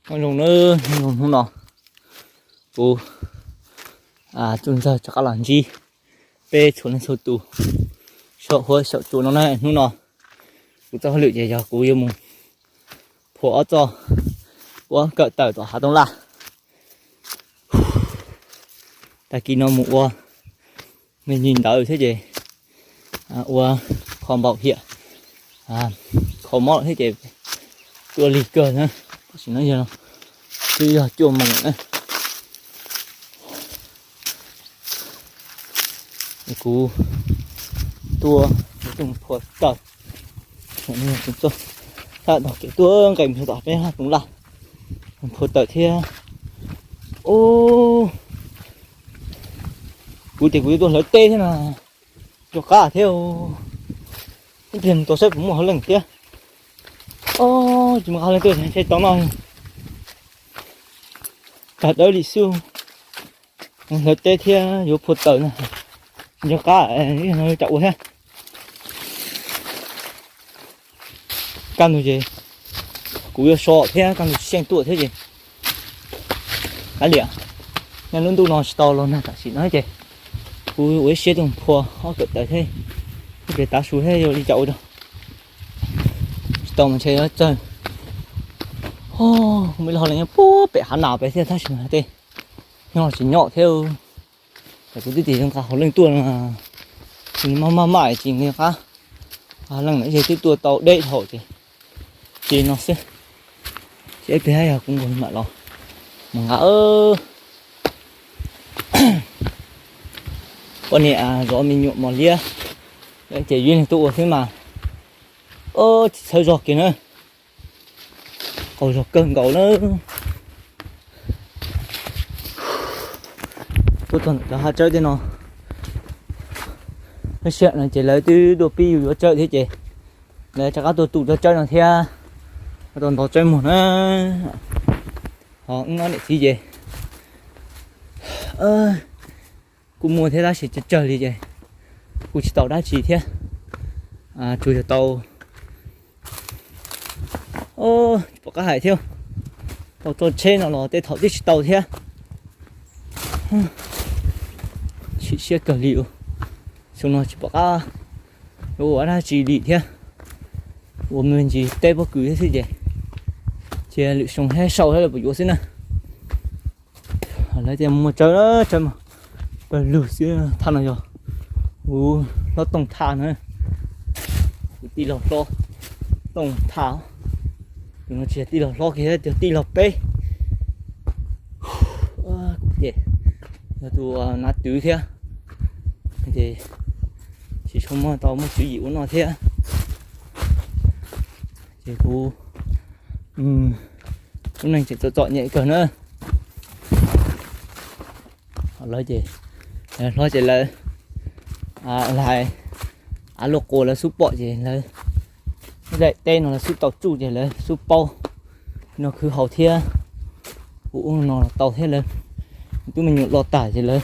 Con dùng nữa không nó cô chúng giờ cho các làm gì bê xuống lên số tù sợ hơi sợ chủ nó này không nó cô cho lựa gì cho cô yêu mùng phổ cho cô cỡ tờ tỏ hạ đông la tại khi nó mụ mình nhìn đỡ thế gì còn bảo hiện không mót thế gì tua lì cờ nữa chỉ nói gì đâu chứ giờ chua mừng nữa cú tua dùng phở tỏi nên chúng tôi ta đọc cái tua cảnh phở tỏi bên cũng là phở tỏi thế ô cú thì cú tôi lấy tê thế nào cho cả theo cái tiền tôi sẽ cũng một lần kia ô chỉ mà hai lần tôi sẽ tóm nào cả đỡ đi siêu lấy tê thế vô phở tỏi này cho cá nó chậu ha căn rồi gì cú yêu sọ thế căn xem tuổi thế gì cái liền nhà luôn tu nó to luôn nè chỉ nói gì cú với xe đồng phò họ cực tới thế để ta xuống thế rồi đi chậu đâu to mà chơi nó chơi không biết là họ lại bố bẻ hắn nào bẻ thế thay chỉ thế nhưng mà chỉ nhỏ theo phải cứ tí trong cả họ lên tuần là thì mà mãi chỉ người khác lần nãy thì tua tàu đây thổi thì nó sẽ cái hay cũng còn mẹ lo mà ngã con này rõ mình nhuộm mỏ lia để chỉ duyên tụ thế mà chơi giọt kìa nữa cầu giọt cơn cầu nữa tôi tuần là hai chơi thế nào cái chuyện này chỉ lấy từ đồ pi vào chơi thế chị để cho các tôi tụ cho chơi nào theo tuần đó chơi một họ nói để gì vậy cũng mua thế ra chỉ chơi đi vậy cũng chỉ tàu đã chỉ thế chui cho tàu bỏ cá hải theo tàu tôi trên nó tê thảo đi tàu thế chỉ xe cờ liệu xong nó chỉ bỏ cá đồ đã chỉ đi thế mình chỉ tê bao cứ thế gì chỉ liệu xong hết sau hết là bị vô xin nè lấy tiền mua chơi đó chơi mà bây lử xưa than này rồi nó tổng thả nữa tí lọc lo tổng thả nó chỉ tí lọc lo kia tí lọc bê vậy là tụi nát tứ thế thì chỉ không mà tao mới chịu dịu nó thế thì cô lúc này chỉ chọn nhẹ cỡ nữa nói gì nói chỉ là lại loco là súp bọ gì là đây tên nó là súp tàu chủ gì là súp bao nó cứ hậu thia uống nó là tàu thế lên tụi mình nhụt lọt tải gì lên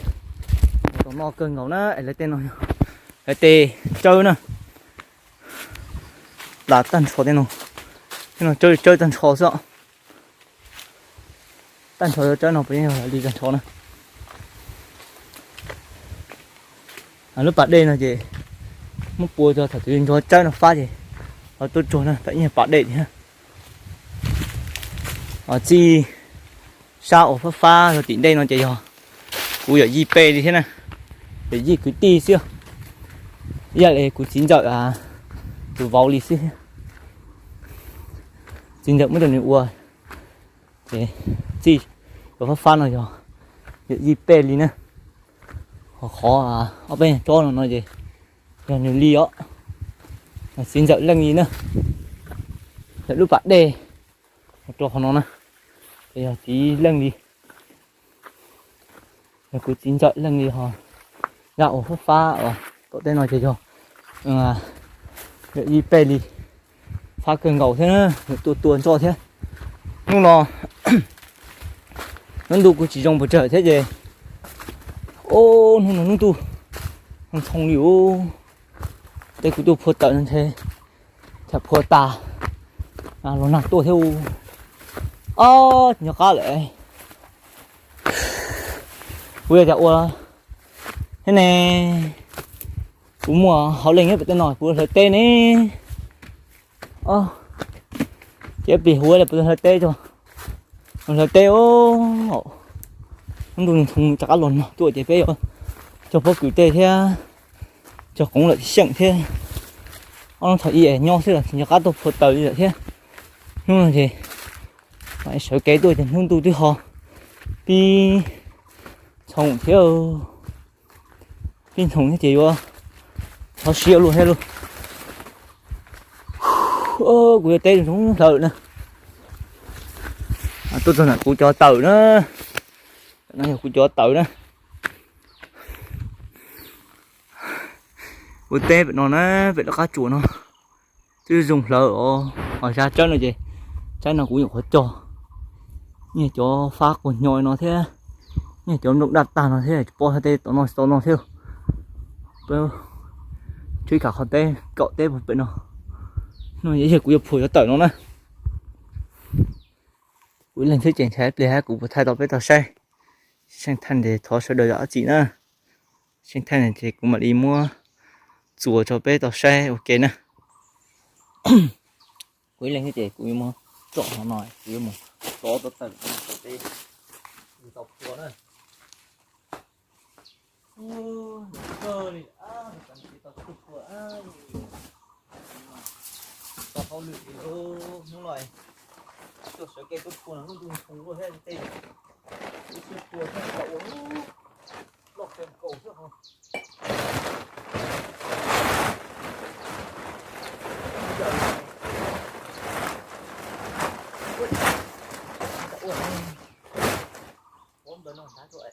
có mò cơn ngầu nó lấy tên nó lấy tê chơi nè là tan chó tên nó chơi tan chó sợ tan chó chơi nó bây giờ là đi tan chó nè lúc bạn đây là gì một bùa cho thật tự cho chơi nó pha gì tôi trốn này tại nhiên bạn đây nhá chi sao ở pha rồi tỉnh đây nó chạy rồi cú ở JP đi thế này để gì cứ ti xưa giờ này cú chín giờ từ vào đi xưa chín giờ mới được nữa thế chi ở pha này rồi để JP đi nữa khó ở bên cho nó nói gì giờ nhiều ly đó xin dậy lần gì nữa để lúc bạn đề cho nó nè bây giờ tí lần đi rồi cứ xin dậy lần gì họ dạo phát pha ở có tên nói gì rồi để đi pe đi pha cơn gầu thế nữa tuần cho thế nhưng nó nó đủ chỉ dùng một trời thế gì nó tu không hiểu đây cũng tu phật tận thế thật phật ta nó nặng tôi theo nhỏ cá lại bây giờ ua thế này cũng mùa họ lên hết tên nổi của thời tê này chết bị húa là thời tê cho thời tê không dùng thùng chả cá lồn tuổi trẻ phê rồi cho phố cửu tê thế cho cũng lại sẵn thế nó thấy ý nhau thế là nhà cá tôi phật tới như thế nhưng mà thì phải sợ cái tôi thì không tu tôi họ đi trồng theo đi trồng cái gì vậy họ xíu luôn hết luôn của tê thì cũng thở nữa tôi cho là cụ cho tàu nữa nó là cụ cho tàu nữa của tê vậy nó vậy là cá chuột nó chứ dùng lợ hỏi ra chân là gì chân nó cũng dùng hết cho như cho pha của nhồi nó thế như cho nó đặt tàn nó thế bỏ tê tao nó theo bây chơi cả con tê cậu tê một bên nó dễ cũng phủi nó tở nó nè cuối lần thứ chèn thế để hai cũng thay đổi với tàu xe sang thành để thó sơ đời đó chị nữa sang thành này thì cũng mà đi mua chùa cho bé tàu xe ok nè cuối lần thứ chị cũng mua chọn nó nói cũng mua to tở đi tàu chùa nữa trời cần chỉ tàu chùa tàu không được thì không loại tôi sợ cây tôi cuốn nó không có hết tên tôi cuốn nó cậu lọc thêm cậu trước không bom đợt nó đá rồi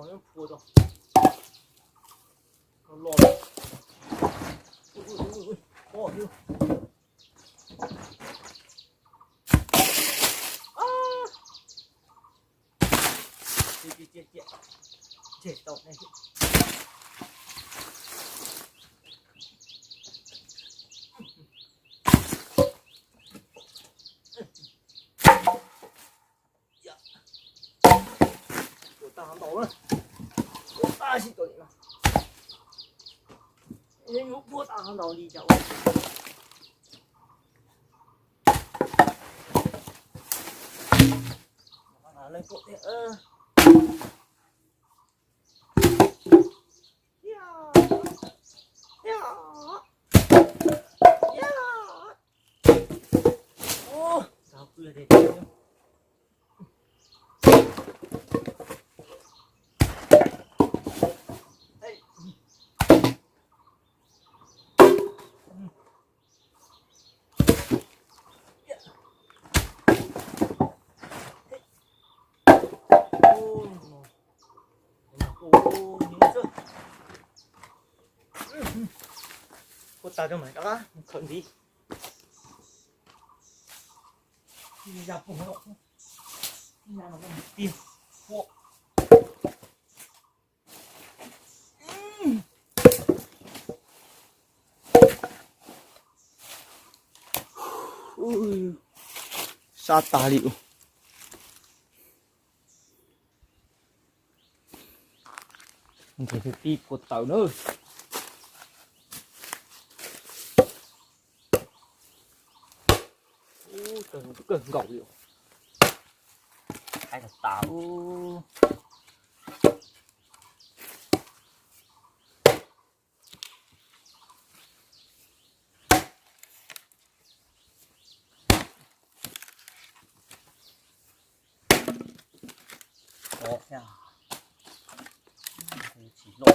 nó phù rồi nó lọt ui chết tao này tao đổ rồi ta chỉ tội mà em lúc bố tao đổ đi chậu lên cột thế sao khuya thế cô ta cho mày đó không đi đi ra vùng nó đi ra nó tìm hộ sát tà liệu mình phải đi cột tàu nữa cần gạo liệu hay là táo đó nha chỉ lộ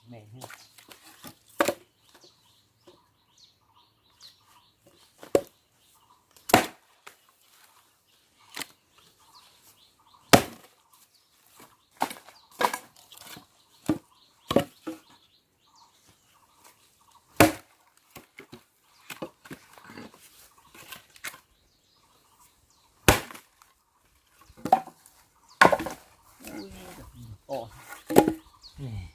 mềm hơn Ồ. Này.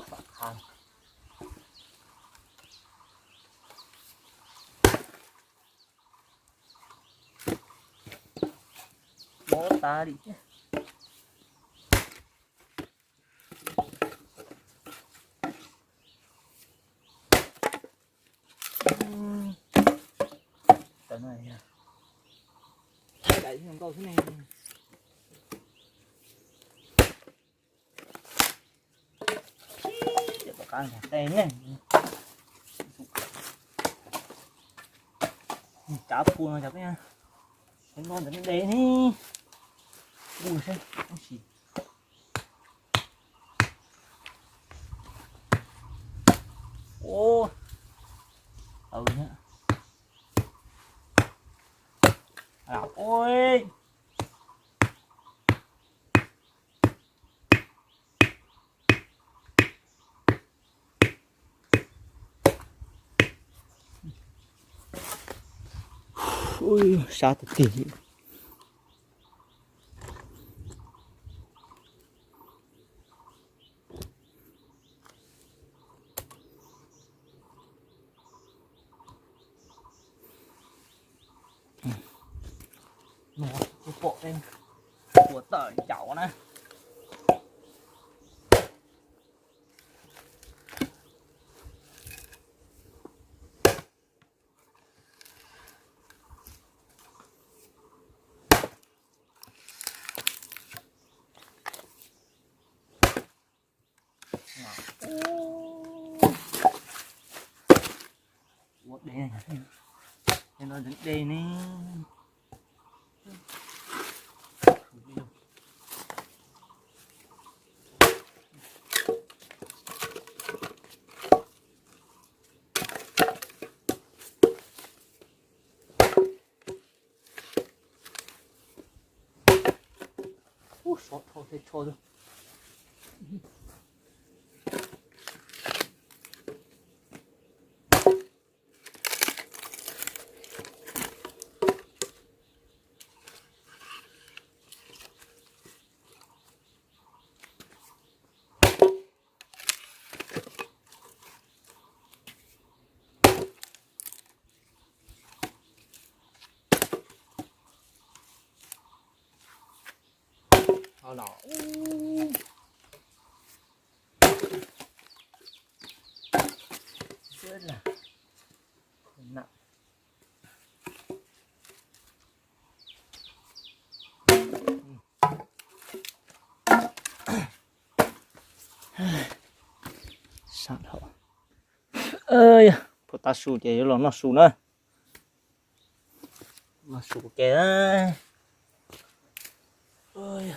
Phạt hàng. Bó ta đi chứ. Cái này đẩy xuống cầu thế này. Để có càng tên này. Cá phun rồi chắc nha. Cái ngon đến đây đi. Ui xem, không xịt. Ô. Nhá. Ôi. Ui, sao thật tỉ. Nó cái bộ lên của tờ cháu nè. Ủa đây này. Đây nó đứng đây nè. Thôi thế thôi thôi. Thôi đó. Rất là nặng. Sát hậu. Ơi, phụ ta sù thì nó sù nữa. Mà sù kìa. Ơi.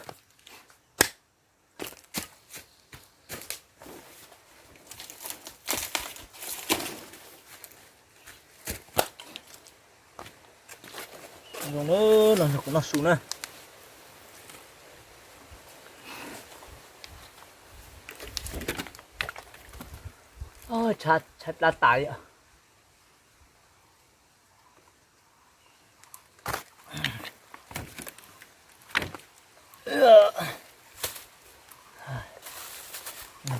Rồi nữa là nó cũng nó sù nữa. Ôi chặt là tải ạ.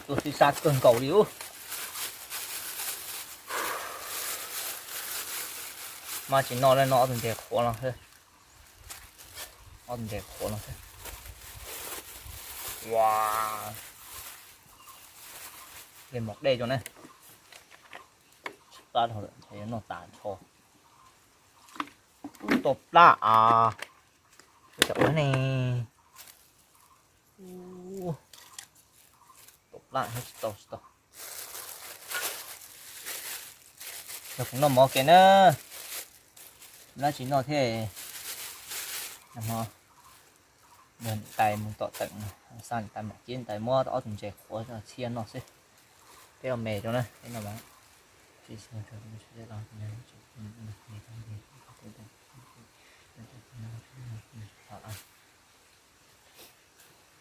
Tôi sẽ sát cơn cầu điếu. Mà chỉ nó lên nó thì để khó lắm thôi. Nó thì để khó lắm thôi. Wow. Lên một đây cho này. Ta thôi thấy nó tàn cho. Tộp lạ à. Cái này. Tộp lạ hết stop. Nó cũng nó mò cái nữa. Nó chỉ nó thế. Mà mình tay mình tọt tận sang tay mặt trên tay mua đó thùng chè khổ cho chiên nó xí. Thế là mè cho này, thế là bạn. Chỉ xem cho mình sẽ làm này.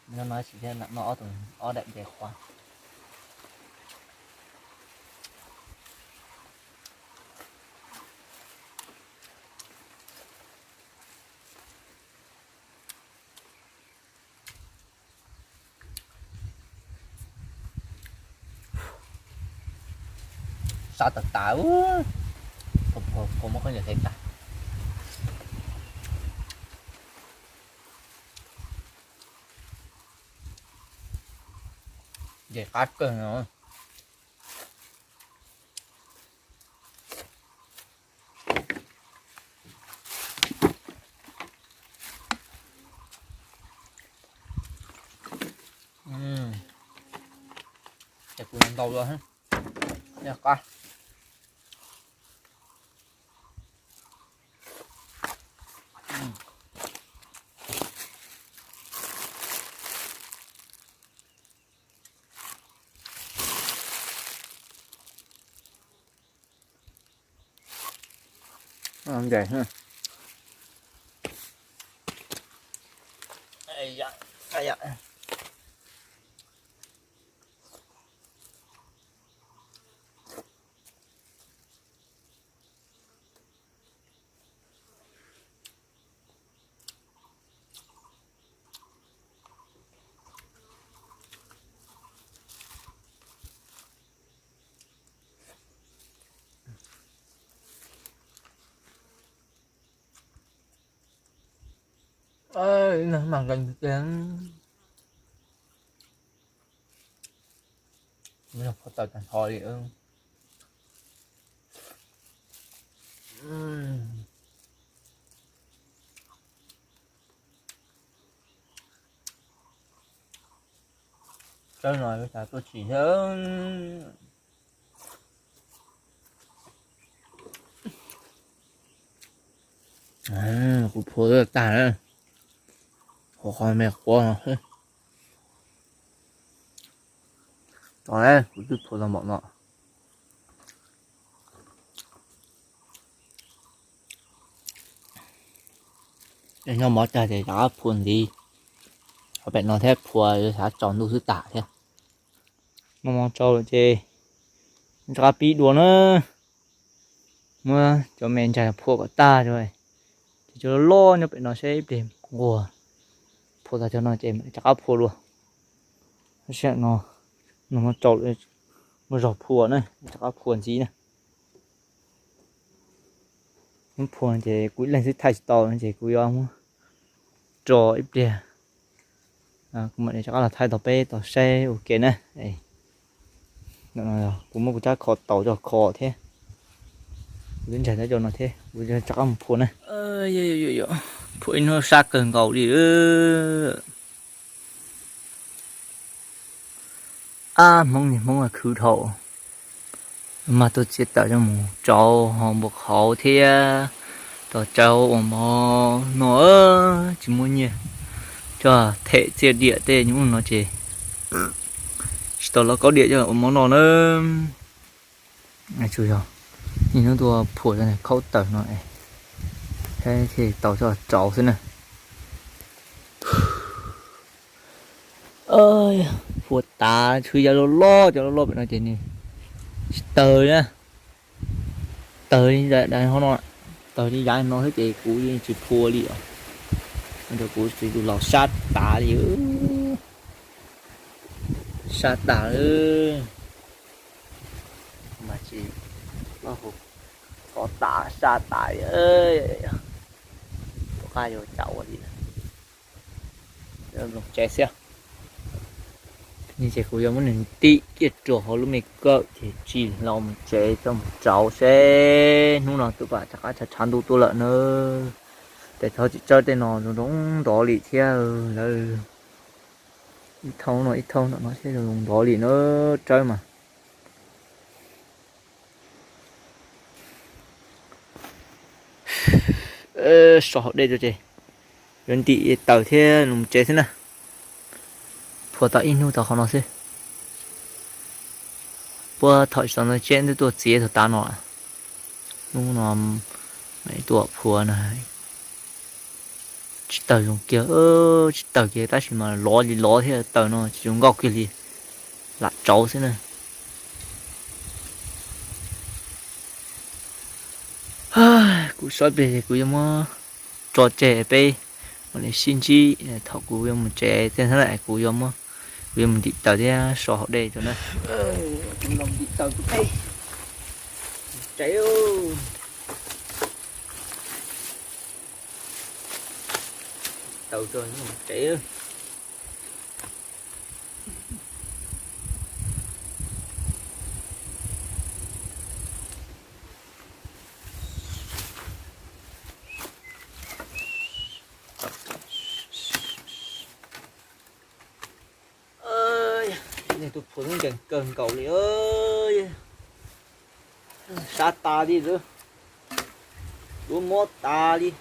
Nó nói chỉ là nó thùng ó đệm chè khóa. sao tật tạo không có nhiều thêm ta về cắt cơ nữa để cùng ăn đầu rồi ha nha coi làm vậy ha ai da ai da ơi mà gần đến mình không có tao thành thôi đi ưng chơi nói với cả tôi chỉ nhớ cụ phô rất là tàn đấy khó khăn mẹ quá rồi đó đấy cụ cứ phô ra bọn nọ để nhau mót ra thì đã phun đi họ bạn nó thép phùa rồi sẽ chọn đủ thứ tả thế mong trâu rồi chê ra bí đùa nữa mưa cho mình chạy phùa của ta rồi cho nó lo như vậy nó sẽ tìm của phùa ra cho nó chê chắc áp phùa luôn nó sẽ nó trâu rồi nó rọc phùa này chắc áp phùa gì này nó phùa thì cuối lần thứ thay to nó chỉ cuối ông trò ít đi cũng vậy chắc là thay tàu bê tàu xe ok nè đây cũng một cái khó tàu cho khó thế đến chạy tới cho nó thế bây giờ chắc là một phun này phun nó xa cần cầu đi mong là khử thổ mà tôi chỉ tạo cho một trâu hoặc một hậu thế tàu trâu mà nó chỉ muốn nhỉ cho thể chia địa tê nhưng mà nó chỉ tàu nó có địa cho món nó nữa này chui rồi nhìn nó tua phổi ra này khâu tờ nó này thế thì tàu cho cháu thế này ơi phụt ta chui ra lo cho nó lo bị nó chỉ này tờ nhá tờ đi đây không nó tờ đi dài nó hết chị cú đi chỉ thua đi à giờ cú chỉ đủ lò sát tả đi sát tả ơi mà chỉ có tả sát tả ơi có ai rồi cháu gì rồi chạy xe như chạy cú giống mình tí cái chỗ họ lúc mình cỡ thì chỉ lòng chạy trong cháu xe lúc nào tụi bạn chắc chắn chán đủ tôi lợn nữa để thôi chị chơi tên nó đúng đó lì theo là ít thâu nó sẽ dùng đó lì nó chơi mà sọ đây rồi chị gần tí tàu thế nó chơi thế nào phổ tàu in tàu không nó thế bữa thổi xong nó trên cái tua chế thì ta nó lúc nó mấy tua phùa này tàu dùng kia tàu kia ta chỉ mà ló thế tàu nó chỉ dùng góc kia đi là cháu thế này cú soi về cú em trò trẻ pe mà để xin chi thọ cú em trẻ thế này cú em cú em đi tàu thế sọ họ đây cho nó chúng nó đi tàu tụi cháy ơi. Tàu trời nó cháy ơi. Ơi, này tôi phụ những cần cầu này ơi. Sát ta đi nữa. Đua mót ta đi.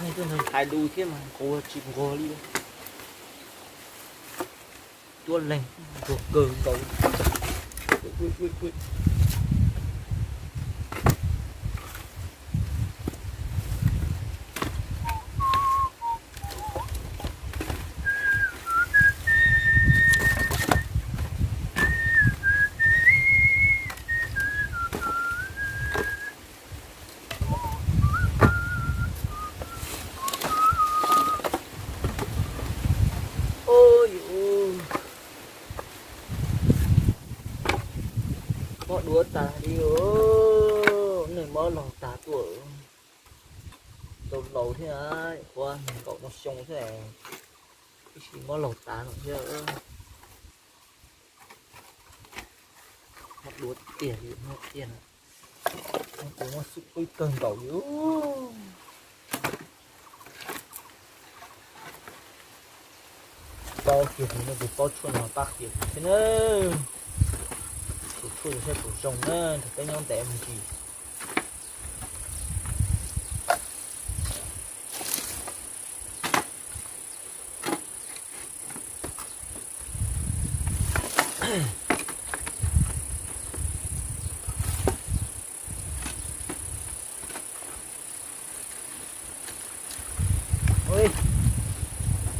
Này tôi thấy thái đuôi thế mà cô chìm cô đi. Đua lên, đua cờ cầu. Ui. Có đua ta đi ơi, này mơ lòng ta tuổi lâu thế này, qua cậu nó xong thế này, cái gì mơ lòng ta nó chứ, mất đua tiền thì mất tiền, nó sụp cái cần cậu nữa, bao tiền thì nó bị bao chuồn nó bạc tiền thế nữa. Tôi sẽ bổ sung nữa thì cái nhóm tệ mình chỉ ôi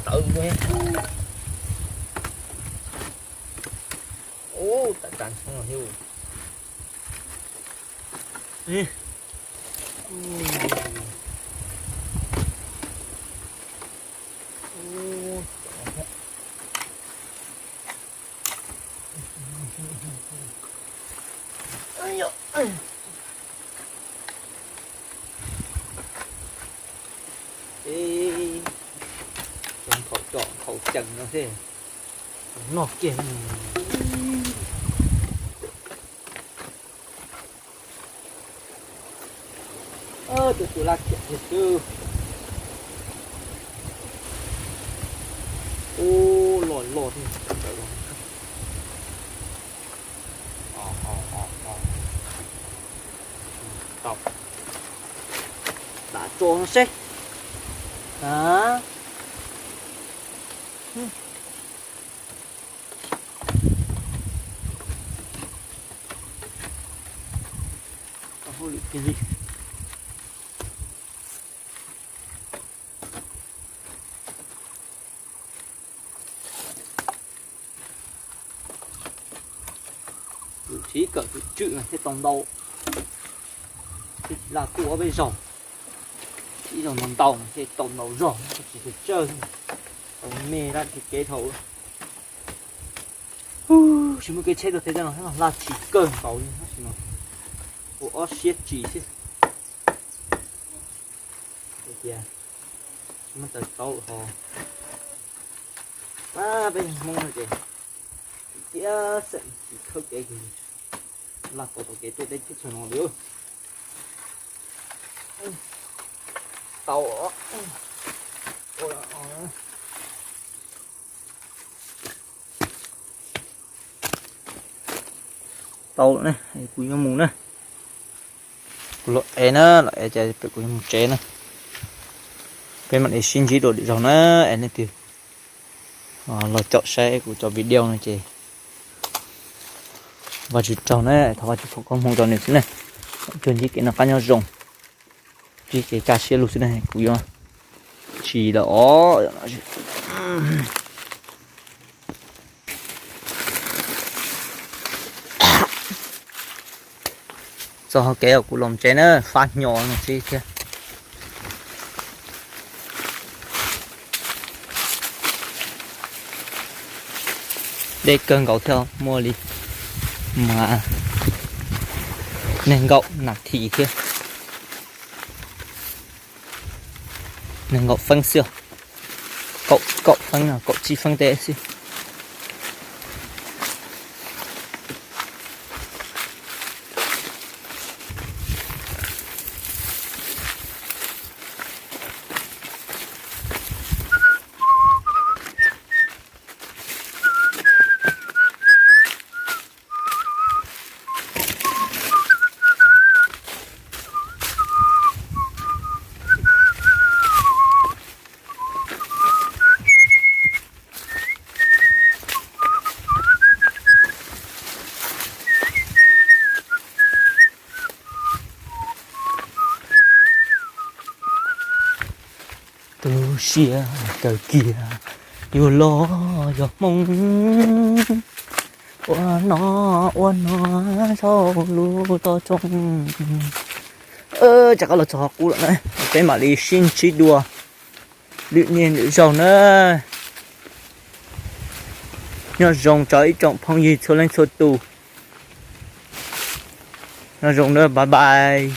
tự nghe ô tại cảnh xong rồi hiu đi trong khẩu trọ khẩu trần nó thế nọ kia tụi lạc chuyện thiệt chứ ô lột tọc đã cho nó xích đó cái gì chỉ cỡ cái chữ này thế tòng đầu thì là của bây giờ chỉ là món tàu thì tòng đầu rồi chỉ phải chơi còn mê ra thì kế thấu chỉ một cái chế được thế nào là chỉ cơn tàu đi nó chỉ mà của xiết chỉ chứ đây kìa nó tới tàu họ bên mông rồi kìa kia sẽ chỉ khâu cái gì là có cái tôi đây chút nó nữa tàu tàu này cùi nó mù này loại nó lại chạy phải cùi một chế này bên mặt này xin chỉ đồ đi rồi nó em này thì là chọn xe của cho video này chị và chỉ trồng này thằng chỉ có một trồng này thế này chuyện gì cái nó cá nhau rồng chỉ cái cá xe lục thế này cùi mà chỉ đó cho kéo của lồng chế nó phát nhỏ nó chi kia để cần cậu theo mua đi mà nên gậu nạp thị kia nên gậu phân siêu cậu phân nào cậu chỉ phân tệ xí từ xia từ kia yêu lo yêu mong oan nó sao lu to trong chắc là cho cú lại này cái mà đi xin chỉ đùa tự nhiên tự giàu nữa nhớ rồng trái trọng phong gì cho lên số tù nó rồng nữa bye bye.